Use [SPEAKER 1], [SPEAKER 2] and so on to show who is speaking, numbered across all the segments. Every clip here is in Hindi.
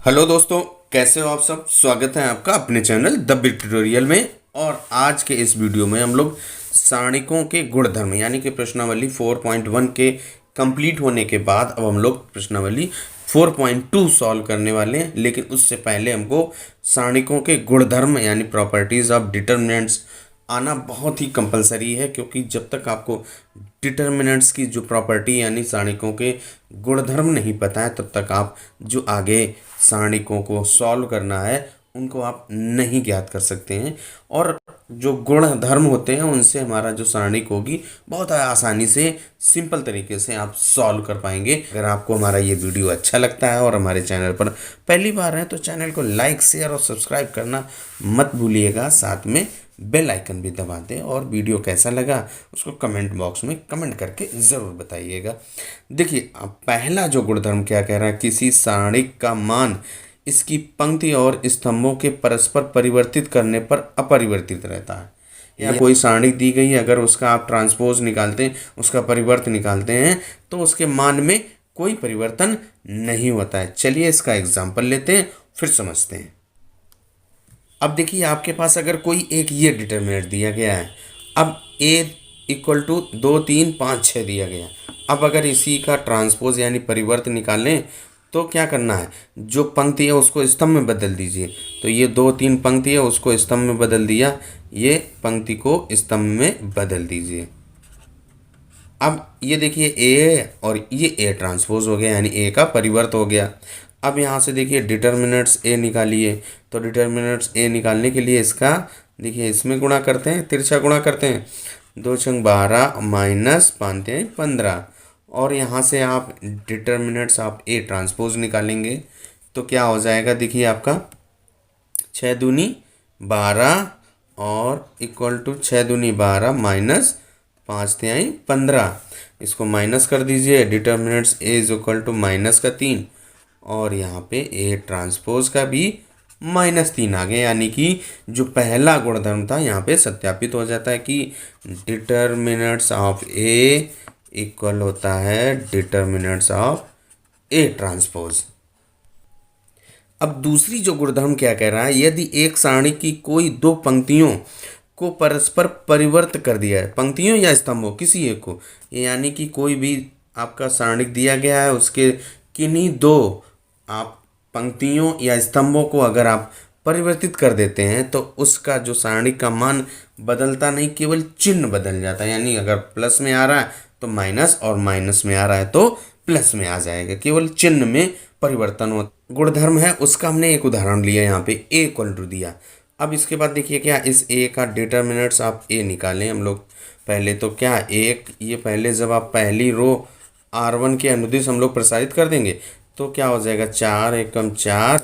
[SPEAKER 1] हेलो दोस्तों, कैसे हो आप सब। स्वागत है आपका अपने चैनल द बिग ट्यूटोरियल में। और आज के इस वीडियो में हम लोग सारणिकों के गुणधर्म यानी कि प्रश्नावली 4.1 के कंप्लीट होने के बाद अब हम लोग प्रश्नावली 4.2 सॉल्व करने वाले हैं। लेकिन उससे पहले हमको सारणिकों के गुणधर्म यानी प्रॉपर्टीज ऑफ डिटर्मिनेंट्स आना बहुत ही कंपलसरी है, क्योंकि जब तक आपको डिटर्मिनेंट्स की जो प्रॉपर्टी यानी सारणिकों के गुणधर्म नहीं पता है, तब तक आप जो आगे सारणिकों को सॉल्व करना है उनको आप नहीं ज्ञात कर सकते हैं। और जो गुण धर्म होते हैं उनसे हमारा जो सारणिक होगी बहुत आसानी से सिंपल तरीके से आप सॉल्व कर पाएंगे। अगर आपको हमारा ये वीडियो अच्छा लगता है और हमारे चैनल पर पहली बार है तो चैनल को लाइक शेयर और सब्सक्राइब करना मत भूलिएगा। साथ में बेल आइकन भी दबा दें और वीडियो कैसा लगा उसको कमेंट बॉक्स में कमेंट करके ज़रूर बताइएगा। देखिए, अब पहला जो गुणधर्म क्या कह रहा है, किसी सारणिक का मान इसकी पंक्ति और स्तंभों के परस्पर परिवर्तित करने पर अपरिवर्तित रहता है। या कोई सारणिक दी गई है, अगर उसका आप ट्रांसपोज निकालते हैं, उसका परिवर्त निकालते हैं, तो उसके मान में कोई परिवर्तन नहीं होता है। चलिए इसका एग्जाम्पल लेते हैं, फिर समझते हैं। अब देखिए, आपके पास अगर कोई एक ये डिटर्मिनेंट दिया गया है, अब a इक्वल टू 2 3 5 6 दिया गया। अब अगर इसी का ट्रांसपोज यानी परिवर्त निकालें तो क्या करना है, जो पंक्ति है उसको स्तंभ में बदल दीजिए। तो ये 2 3 पंक्ति है, उसको स्तंभ में बदल दिया, ये पंक्ति को स्तंभ में बदल दीजिए। अब ये देखिए ए और ये ए ट्रांसपोज हो गया यानी ए का परिवर्त हो गया। अब यहाँ से देखिए डिटर्मिनेंट्स ए निकालिए। तो डिटर्मिनेंट्स ए निकालने के लिए इसका देखिए इसमें गुणा करते हैं, तिरछा गुणा करते हैं। 2 छंग 12 माइनस 5 15। और यहाँ से आप डिटर्मिनेंट्स आप ए ट्रांसपोज निकालेंगे तो क्या हो जाएगा, देखिए आपका 6 दूनी 12 और इक्वल टू 6 दूनी 12 माइनस 5 तिहाई 15। इसको माइनस कर दीजिए। Determinants A is equal to minus का 3 और यहाँ पे ए ट्रांसपोज का भी -3 आ गया, यानी कि जो पहला गुणधर्म था यहाँ पे सत्यापित हो जाता है कि डिटर्मिनेंट्स ऑफ ए इक्वल होता है डिटर्मिनेंट्स ऑफ ए ट्रांसपोज। अब दूसरी जो गुणधर्म क्या कह रहा है, यदि एक सारणी की कोई दो पंक्तियों को परस्पर परिवर्त कर दिया है, पंक्तियों या स्तंभों किसी एक को, यानी कि कोई भी आपका सारणिक दिया गया है, उसके किन्हीं दो आप पंक्तियों या स्तंभों को अगर आप परिवर्तित कर देते हैं तो उसका जो सारणिक का मान बदलता नहीं, केवल चिन्ह बदल जाता है। यानी अगर प्लस में आ रहा है तो माइनस और माइनस में आ रहा है तो प्लस में आ जाएगा, केवल चिन्ह में परिवर्तन हो। गुणधर्म है उसका हमने एक उदाहरण लिया, यहाँ पे ए इक्वल टू दिया। अब इसके बाद देखिए क्या, इस ए का डिटर्मिनेंट्स आप ए निकालें हम लोग पहले। तो क्या एक ये पहले जब आप पहली रो R1 के अनुदिश हम लोग प्रसारित कर देंगे तो क्या हो जाएगा, 4 एकम 4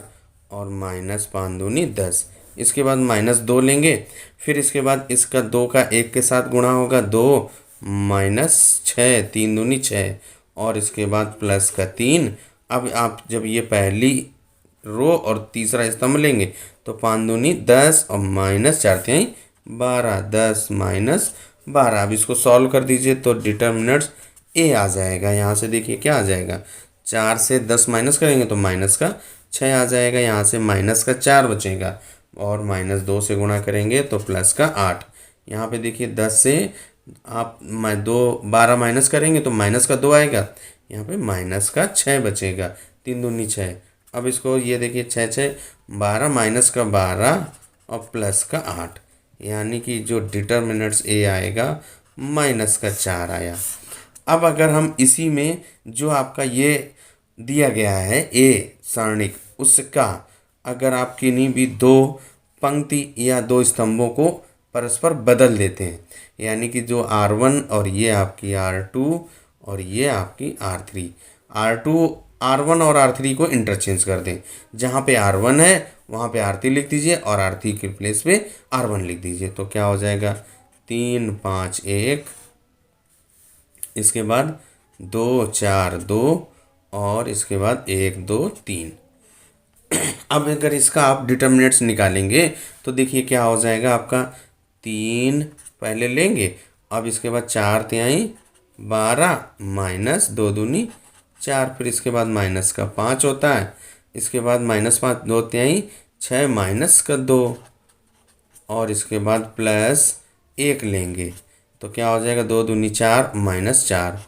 [SPEAKER 1] और माइनस 5 दूनी 10। इसके बाद -2 लेंगे, फिर इसके बाद इसका 2 का 1 के साथ गुणा होगा 2 माइनस 6 3 दूनी 6 और इसके बाद प्लस का 3। अब आप जब ये पहली रो और तीसरा स्तंभ लेंगे तो 5 दूनी 10 और माइनस 4 तिहाई 12 10 माइनस 12। अब इसको सॉल्व कर दीजिए तो डिटर्मिनेंट्स ए आ जाएगा। यहाँ से देखिए क्या आ जाएगा, 4 से 10 माइनस करेंगे तो माइनस का 6 आ जाएगा, यहाँ से माइनस का 4 बचेगा और -2 से गुणा करेंगे तो प्लस का 8। यहाँ पे देखिए 10 से आप 12 माइनस करेंगे तो माइनस का 2 आएगा, यहाँ पे माइनस का 6 बचेगा, 3 दूनी 6। अब इसको ये देखिए 6 6 12 माइनस का 12 और प्लस का 8, यानी कि जो डिटर्मिनेंट्स ए आएगा माइनस का 4 आया। अब अगर हम इसी में जो आपका ये दिया गया है ए सारणिक, उसका अगर आप किन्हीं भी दो पंक्ति या दो स्तंभों को परस्पर बदल देते हैं, यानी कि जो R1 और ये आपकी R2 और ये आपकी R3, R1 और R3 को इंटरचेंज कर दें। जहाँ पे R1 है वहाँ पे R3 लिख दीजिए और R3 के प्लेस पे R1 लिख दीजिए। तो क्या हो जाएगा, 3 5 1, इसके बाद 2 4 2 और इसके बाद 1 2 3। अब अगर इसका आप डिटर्मिनेंट्स निकालेंगे तो देखिए क्या हो जाएगा, आपका 3 पहले लेंगे, अब इसके बाद 4 तिहाई 12 माइनस 2 दूनी 4, फिर इसके बाद माइनस का 5 होता है, इसके बाद -5 2 6 -2 और इसके बाद +1 लेंगे तो क्या हो जाएगा, 2 दूनी 4 -4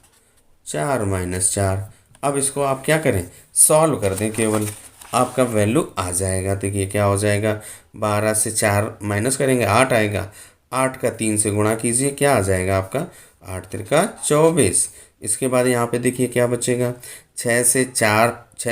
[SPEAKER 1] 4 -4। अब इसको आप क्या करें, सॉल्व कर दें, केवल आपका वैल्यू आ जाएगा। देखिए क्या हो जाएगा, 12 से 4 माइनस करेंगे 8 आएगा, 8 का 3 से गुणा कीजिए, क्या आ जाएगा आपका 8 तिरका 24। इसके बाद यहाँ पे देखिए क्या बचेगा, 6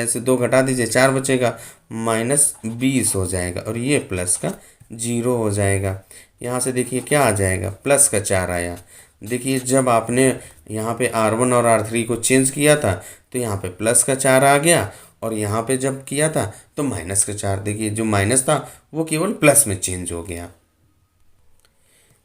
[SPEAKER 1] से 2 घटा दीजिए, 4 बचेगा, -20 हो जाएगा और ये प्लस का 0 हो जाएगा। यहाँ से देखिए क्या आ जाएगा, प्लस का 4 आया। देखिए जब आपने यहाँ पे R1 और R3 को चेंज किया था तो यहाँ पे प्लस का 4 आ गया और यहाँ पे जब किया था तो माइनस का 4। देखिए जो माइनस था वो केवल प्लस में चेंज हो गया।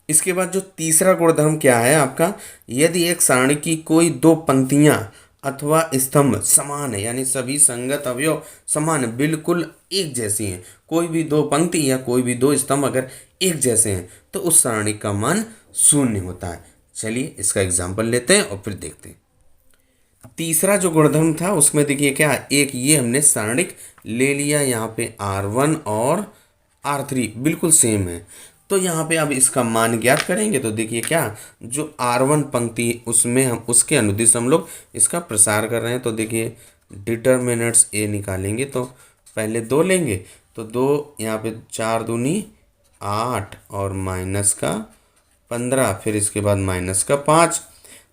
[SPEAKER 1] इसके बाद जो तीसरा गुणधर्म क्या है आपका, यदि एक सारणी की कोई दो पंक्तियां अथवा स्तंभ समान है, यानी सभी संगत अवयव समान है, बिल्कुल एक जैसी हैं, कोई भी दो पंक्ति या कोई भी दो स्तंभ अगर एक जैसे हैं तो उस सारणी का मान 0 होता है। चलिए इसका एग्जाम्पल लेते हैं और फिर देखते हैं। तीसरा जो गुणधर्म था उसमें देखिए क्या, एक ये हमने सारणिक ले लिया, यहाँ पे R1 और R3 बिल्कुल सेम है, तो यहाँ पे अब इसका मान ज्ञात करेंगे। तो देखिए क्या, जो R1 पंक्ति उसमें हम उसके अनुदिश हम लोग इसका प्रसार कर रहे हैं, तो देखिए डिटर्मिनेंट्स ए निकालेंगे तो पहले 2 लेंगे, तो 2 यहाँ पे 4 दूनी 8 और माइनस का 15, फिर इसके बाद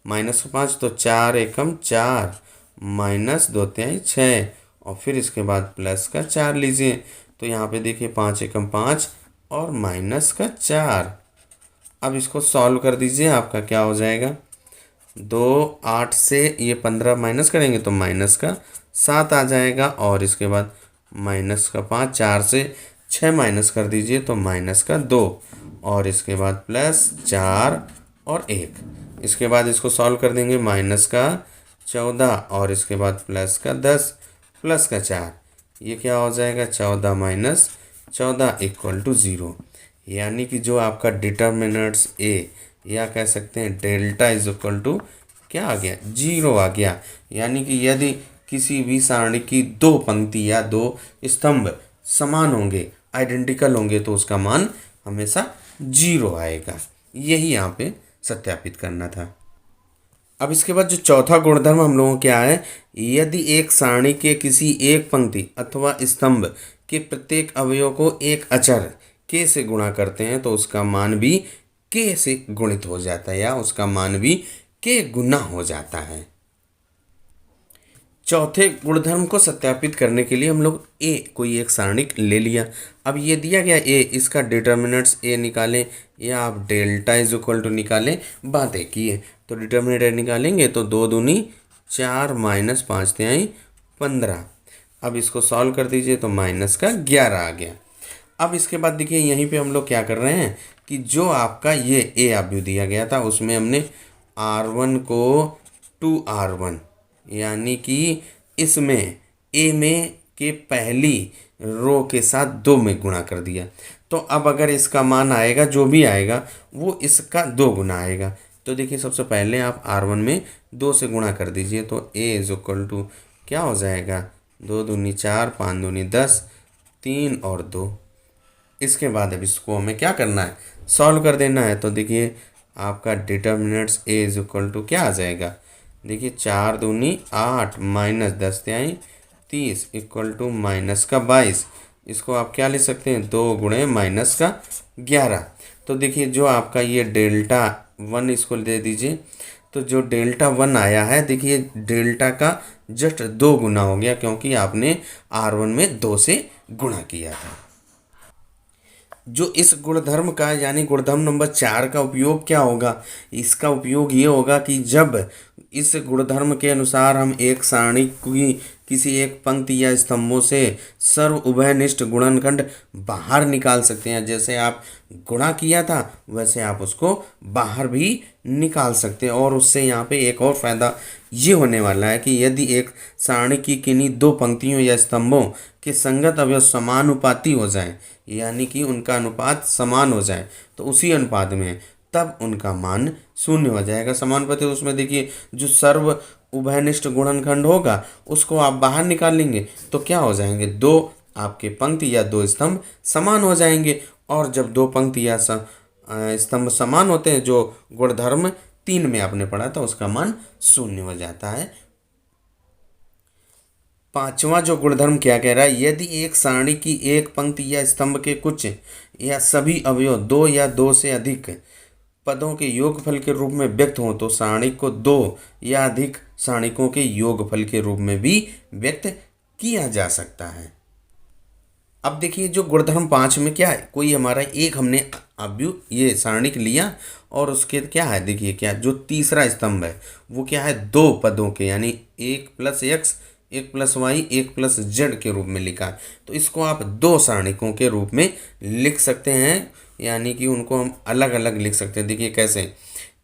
[SPEAKER 1] -5 तो 4 एकम 4 -2 6 और फिर इसके बाद प्लस का 4 लीजिए, तो यहाँ पे देखिए 5 एकम 5 और -4। अब इसको सॉल्व कर दीजिए, आपका क्या हो जाएगा, 2 8 से ये 15 माइनस करेंगे तो -7 आ जाएगा और इसके बाद -5, 4 से 6 माइनस कर दीजिए तो -2 और इसके बाद +4 और 1। इसके बाद इसको सॉल्व कर देंगे, -14 और इसके बाद +10 +4, ये क्या हो जाएगा 14 - 14 = 0। यानी कि जो आपका डिटर्मिनेंट्स ए या कह सकते हैं डेल्टा = क्या आ गया, 0 आ गया। यानी कि यदि किसी भी सारणी की दो पंक्ति या दो स्तंभ समान होंगे, आइडेंटिकल होंगे, तो उसका मान हमेशा 0 आएगा। यही यहाँ पे सत्यापित करना था। अब इसके बाद जो चौथा गुणधर्म हम लोगों क्या है, यदि एक सारणी के किसी एक पंक्ति अथवा स्तंभ के प्रत्येक अवयव को एक अचर k से गुणा करते हैं तो उसका मान भी k से गुणित हो जाता है या उसका मान भी k गुना हो जाता है। चौथे गुणधर्म को सत्यापित करने के लिए हम लोग ए कोई एक सारणिक ले लिया। अब ये दिया गया ए, इसका डिटर्मिनेंट्स ए निकालें या आप डेल्टा = निकालें, बात एक ही है। तो डिटर्मिनेंट ए निकालेंगे तो 2 दूनी 4 -5 तिहाई 15। अब इसको सॉल्व कर दीजिए तो -11 आ गया। अब इसके बाद देखिए यहीं पे हम लोग क्या कर रहे हैं कि जो आपका ये ए अवयव दिया गया था उसमें हमने R1 को 2R1 यानी कि इसमें ए में के पहली रो के साथ 2 में गुणा कर दिया। तो अब अगर इसका मान आएगा जो भी आएगा वो इसका 2 गुना आएगा। तो देखिए सबसे पहले आप R1 में 2 से गुणा कर दीजिए तो A = क्या हो जाएगा, 2 दूनी 4 5 दूनी 10 3 और 2। इसके बाद अब इसको हमें क्या करना है, सॉल्व कर देना है। तो देखिए आपका डिटर्मिनेंट्स A = क्या आ जाएगा, देखिए 4 दूनी 8 -10 तिहाई 30 = -22। इसको आप क्या ले सकते हैं, 2 गुणे -11। तो देखिए जो आपका ये डेल्टा 1 इसको दे दीजिए, तो जो डेल्टा 1 आया है देखिए डेल्टा का जस्ट 2 गुना हो गया क्योंकि आपने R1 में 2 से गुणा किया था। जो इस गुणधर्म का यानी गुणधर्म नंबर 4 का उपयोग क्या होगा, इसका उपयोग ये होगा कि जब इस गुणधर्म के अनुसार हम एक सारणी की किसी एक पंक्ति या स्तंभों से सर्व उभयनिष्ठ गुणनखंड बाहर निकाल सकते हैं। जैसे आप गुणा किया था वैसे आप उसको बाहर भी निकाल सकते हैं। और उससे यहाँ पे एक और फायदा ये होने वाला है कि यदि एक सारणी की किन्हीं दो पंक्तियों या स्तंभों के संगत अवयव समानुपाती हो जाए, यानी कि उनका अनुपात समान हो जाए, तो उसी अनुपात में तब उनका मान 0 हो जाएगा। समानुपाती उसमें देखिए जो सर्व उभयनिष्ठ गुणनखंड होगा उसको आप बाहर निकाल लेंगे तो क्या हो जाएंगे, दो आपके पंक्ति या दो स्तंभ समान हो जाएंगे। और जब दो पंक्ति या स्तंभ समान होते हैं, जो गुणधर्म 3 में आपने पढ़ा था, उसका मान 0 हो जाता है। पांचवा जो गुणधर्म क्या कह रहा है, यदि एक सारणी की एक पंक्ति या स्तंभ के कुछ या सभी अवयव दो या दो से अधिक पदों के योगफल के रूप में व्यक्त हो तो सारणी को दो या अधिक सारणिकों के योगफल के रूप में भी व्यक्त किया जा सकता है। अब देखिए जो गुणधर्म 5 में क्या है, कोई हमारा एक हमने अवयव ये सारणिक लिया और उसके क्या है, देखिए क्या जो तीसरा स्तंभ है वो क्या है, दो पदों के यानी 1 + x 1 + y 1 + z के रूप में लिखा है। तो इसको आप दो सारणिकों के रूप में लिख सकते हैं, यानी कि उनको हम अलग अलग लिख सकते हैं। देखिए कैसे,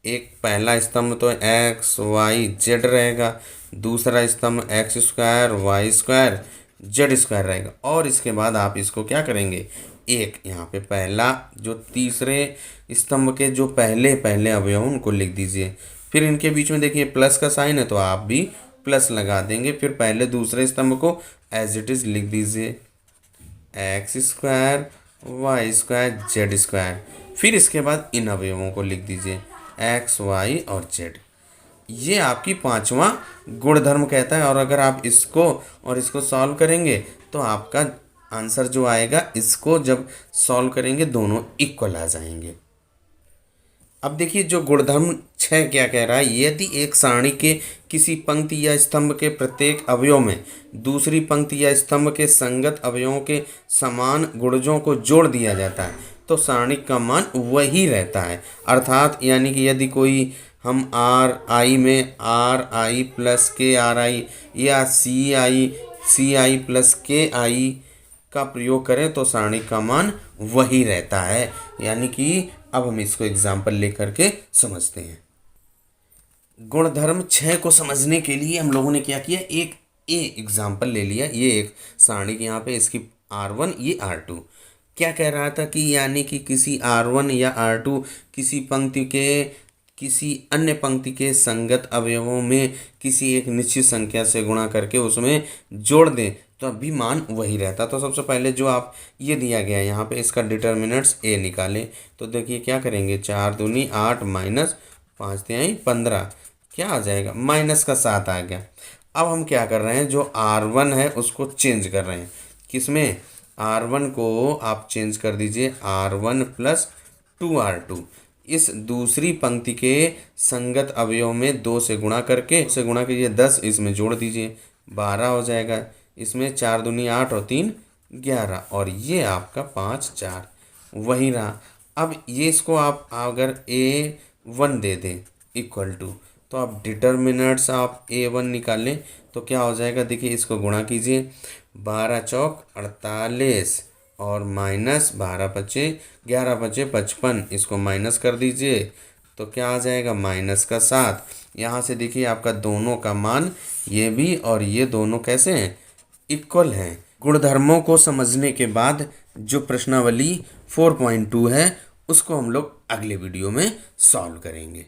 [SPEAKER 1] एक पहला स्तंभ तो x y z रहेगा, दूसरा स्तंभ x² y² z² रहेगा। और इसके बाद आप इसको क्या करेंगे, एक यहाँ पे पहला जो तीसरे स्तंभ के जो पहले पहले अवयव उनको लिख दीजिए। फिर इनके बीच में देखिए प्लस का साइन है तो आप भी प्लस लगा देंगे। फिर पहले दूसरे स्तंभ को एज इट इज लिख दीजिए, x² y² z²। फिर इसके बाद इन अवयवों को लिख दीजिए x y और z। ये आपकी पांचवा गुणधर्म कहता है। और अगर आप इसको सॉल्व करेंगे तो आपका आंसर जो आएगा, इसको जब सॉल्व करेंगे दोनों इक्वल आ जाएंगे। अब देखिए जो गुणधर्म 6 क्या कह रहा है, यदि एक सारणी के किसी पंक्ति या स्तंभ के प्रत्येक अवयव में दूसरी पंक्ति या स्तंभ के संगत अवयवों के समान गुणजों को जोड़ दिया जाता है तो सारणी का मान वही रहता है। अर्थात यानी कि यदि कोई हम RI में RI + KRI या CI + KI का प्रयोग करें तो सारणी का मान वही रहता है। यानी कि अब हम इसको एग्जाम्पल लेकर के समझते हैं। गुणधर्म 6 को समझने के लिए हम लोगों ने क्या किया, एक एग्जाम्पल ले लिया। ये एक सारणी के यहाँ पे इसकी R1 ये R2 क्या कह रहा था कि यानी कि किसी R1 या R2 किसी पंक्ति के किसी अन्य पंक्ति के संगत अवयवों में किसी एक निश्चित संख्या से गुणा करके उसमें जोड़ दें तो अभी मान वही रहता। तो सबसे पहले जो आप ये दिया गया है यहाँ पे इसका डिटर्मिनेंट्स a निकालें तो देखिए क्या करेंगे, 4 दूनी 8 - 5 तिहाई 15 क्या आ जाएगा, -7 आ गया। अब हम क्या कर रहे हैं, जो R1 है उसको चेंज कर रहे हैं, किसमें, R1 को आप चेंज कर दीजिए R1 + 2R2। इस दूसरी पंक्ति के संगत अवयव में 2 से गुणा करके 10 इसमें जोड़ दीजिए 12 हो जाएगा। इसमें 4 दूनी 8 और 3 11 और ये आपका 5 4 वही रहा। अब ये इसको आप अगर A1 दे दें इक्वल टू, तो आप डिटर्मिनेंट्स आप A1 निकालें तो क्या हो जाएगा, देखिए इसको गुणा कीजिए 12 चौक 48 और -12 बचे 11 बचे 55, इसको माइनस कर दीजिए तो क्या आ जाएगा -7। यहाँ से देखिए आपका दोनों का मान ये भी और ये दोनों कैसे हैं, इक्वल हैं। गुणधर्मों को समझने के बाद जो प्रश्नावली 4.2 है उसको हम लोग अगले वीडियो में सॉल्व करेंगे।